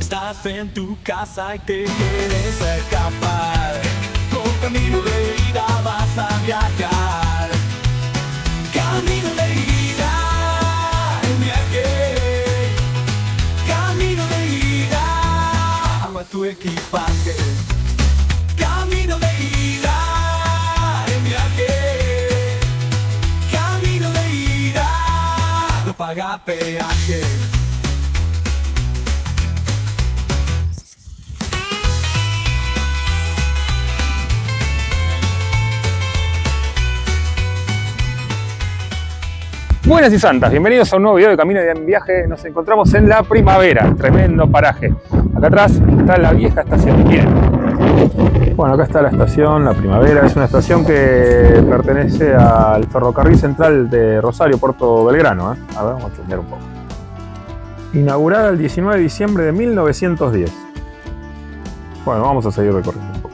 Estás en tu casa y te quieres escapar. Por camino de ida vas a viajar. Camino de ida, el viaje. Camino de ida, arma tu equipaje. Camino de ida, el viaje. Camino de ida, no paga peaje. Buenas y santas, bienvenidos a un nuevo video de Camino en Viaje. Nos encontramos en la primavera, tremendo paraje. Acá atrás está la vieja estación. Miren. Bueno, acá está la estación, la primavera. Es una estación que pertenece al ferrocarril central de Rosario, Puerto Belgrano. A ver, vamos a chusmear un poco. Inaugurada el 19 de diciembre de 1910. Bueno, vamos a seguir recorriendo un poco.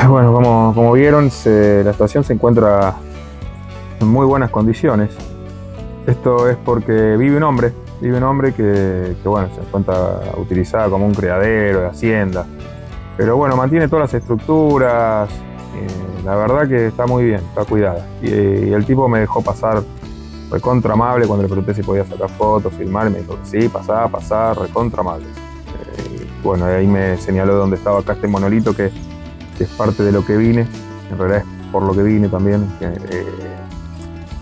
Bueno, como vieron, la estación se encuentra en muy buenas condiciones. Esto es porque vive un hombre que bueno, se encuentra utilizada como un criadero de hacienda. Pero bueno, mantiene todas las estructuras, la verdad que está muy bien, está cuidada. Y el tipo me dejó pasar recontra amable cuando le pregunté si podía sacar fotos, filmar, y me dijo que sí, pasá, recontra amable. Bueno, ahí me señaló dónde estaba acá este monolito que es parte de lo que vine, en realidad es por lo que vine también, que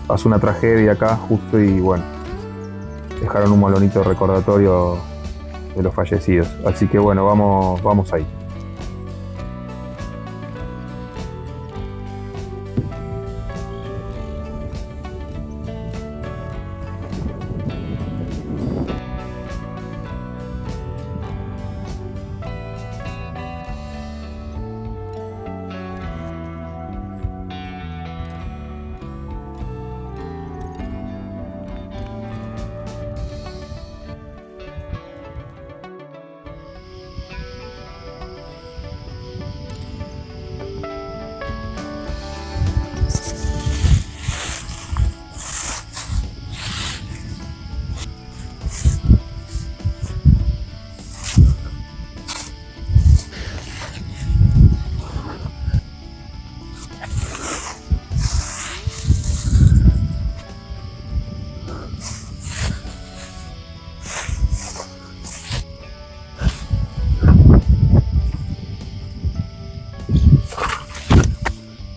pasó una tragedia acá justo y bueno, dejaron un monolito recordatorio de los fallecidos, así que bueno, vamos ahí.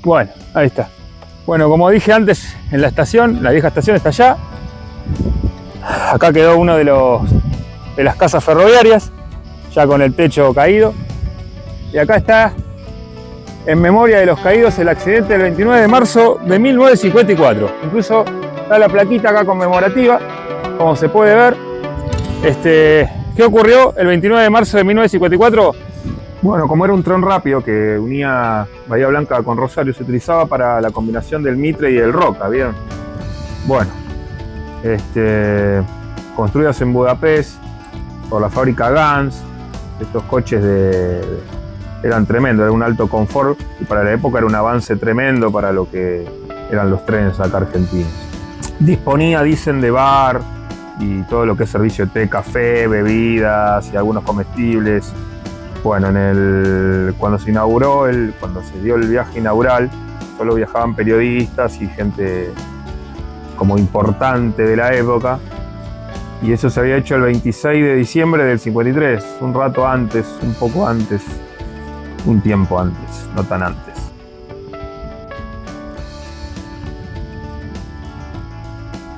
Bueno, ahí está. Bueno, como dije antes, en la estación, la vieja estación está allá. Acá quedó uno de las casas ferroviarias, ya con el techo caído. Y acá está, en memoria de los caídos, el accidente del 29 de marzo de 1954. Incluso está la plaquita acá conmemorativa, como se puede ver. ¿Qué ocurrió el 29 de marzo de 1954? Bueno, como era un tren rápido que unía Bahía Blanca con Rosario, se utilizaba para la combinación del Mitre y el Roca, ¿vieron? Bueno, construidas en Budapest por la fábrica Ganz. Estos coches eran tremendos, era un alto confort y para la época era un avance tremendo para lo que eran los trenes acá argentinos. Disponía, dicen, de bar y todo lo que es servicio de té, café, bebidas y algunos comestibles. Bueno, cuando se inauguró, cuando se dio el viaje inaugural, solo viajaban periodistas y gente como importante de la época. Y eso se había hecho el 26 de diciembre del 53, un rato antes, un poco antes, un tiempo antes, no tan antes.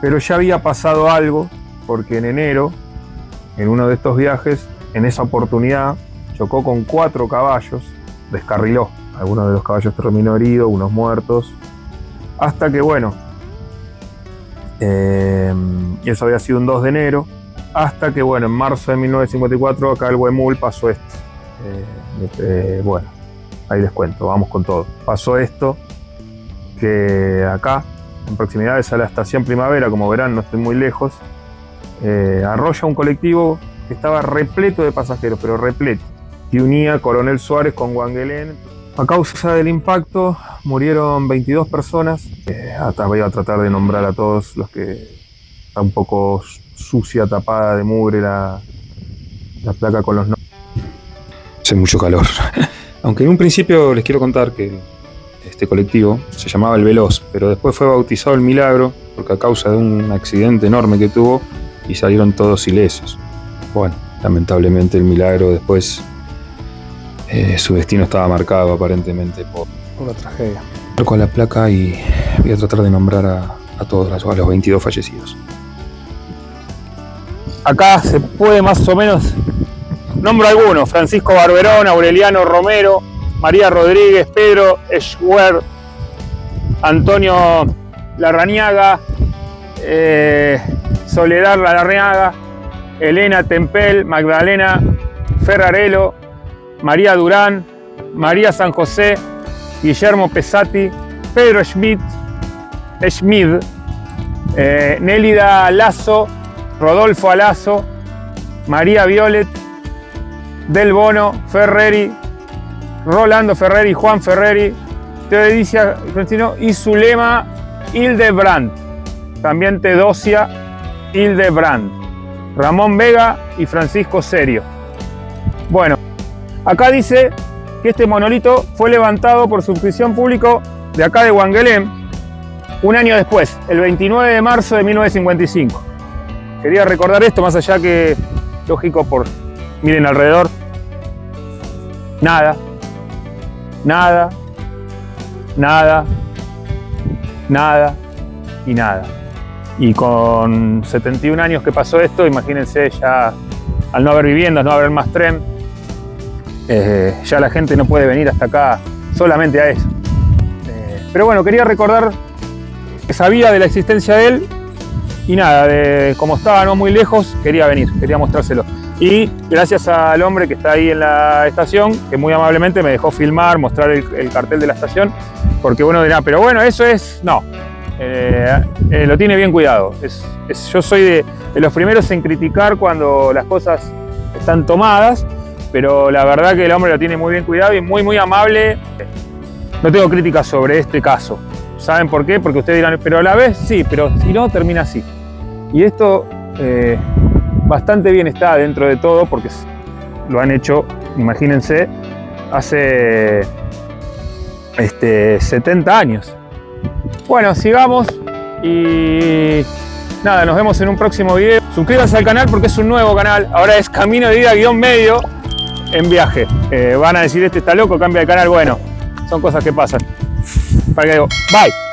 Pero ya había pasado algo, porque en enero, en uno de estos viajes, en esa oportunidad, chocó con 4 caballos, descarriló. Algunos de los caballos terminó heridos, unos muertos. Hasta que, bueno, eso había sido un 2 de enero. Hasta que, bueno, en marzo de 1954, acá el Huemul pasó esto. Bueno, ahí les cuento, vamos con todo. Pasó esto que acá, en proximidades a la estación Primavera, como verán, no estoy muy lejos, arrolla un colectivo que estaba repleto de pasajeros, pero repleto, y unía Coronel Suárez con Guanguelén. A causa del impacto murieron 22 personas. Voy a tratar de nombrar a todos los que está un poco sucia, tapada de mugre la placa con los nombres. Hace mucho calor. Aunque en un principio les quiero contar que este colectivo se llamaba El Veloz, pero después fue bautizado El Milagro porque a causa de un accidente enorme que tuvo y salieron todos ilesos. Bueno, lamentablemente El Milagro después su destino estaba marcado aparentemente por una tragedia. Con la placa y voy a tratar de nombrar a todos, a los 22 fallecidos. Acá se puede más o menos, nombro algunos: Francisco Barberón, Aureliano Romero, María Rodríguez, Pedro Schwer, Antonio Larrañaga, Soledad Larrañaga, Elena Tempel, Magdalena Ferrarelo, María Durán, María San José, Guillermo Pesati, Pedro Schmid, Nélida Lazo, Rodolfo Alazo, María Violet, Del Bono Ferreri, Rolando Ferreri, Juan Ferreri, Teodicia Francino y Zulema Hildebrand, también Teodosia Hildebrand, Ramón Vega y Francisco Serio. Bueno, acá dice que este monolito fue levantado por suscripción público de acá de Guanguelén un año después, el 29 de marzo de 1955. Quería recordar esto, más allá que, lógico, miren alrededor, nada, nada, nada, nada y nada. Y con 71 años que pasó esto, imagínense, ya al no haber viviendas, no haber más tren, ya la gente no puede venir hasta acá solamente a eso. Pero bueno, quería recordar que sabía de la existencia de él y nada, como estaba no muy lejos, quería venir, quería mostrárselo. Y gracias al hombre que está ahí en la estación, que muy amablemente me dejó filmar, mostrar el cartel de la estación, porque uno dirá, pero bueno, eso es... No, lo tiene bien cuidado. Yo soy de los primeros en criticar cuando las cosas están tomadas, pero la verdad que el hombre lo tiene muy bien cuidado y muy amable. No tengo críticas sobre este caso. ¿Saben por qué? Porque ustedes dirán, pero a la vez sí, pero si no, termina así. Y esto bastante bien está dentro de todo, porque lo han hecho, imagínense, hace 70 años. Bueno, sigamos y nada, nos vemos en un próximo video. Suscríbanse al canal porque es un nuevo canal. Ahora es Camino de Vida-Medio en viaje. Van a decir, este está loco, cambia de canal. Bueno, son cosas que pasan. Para que digo, bye.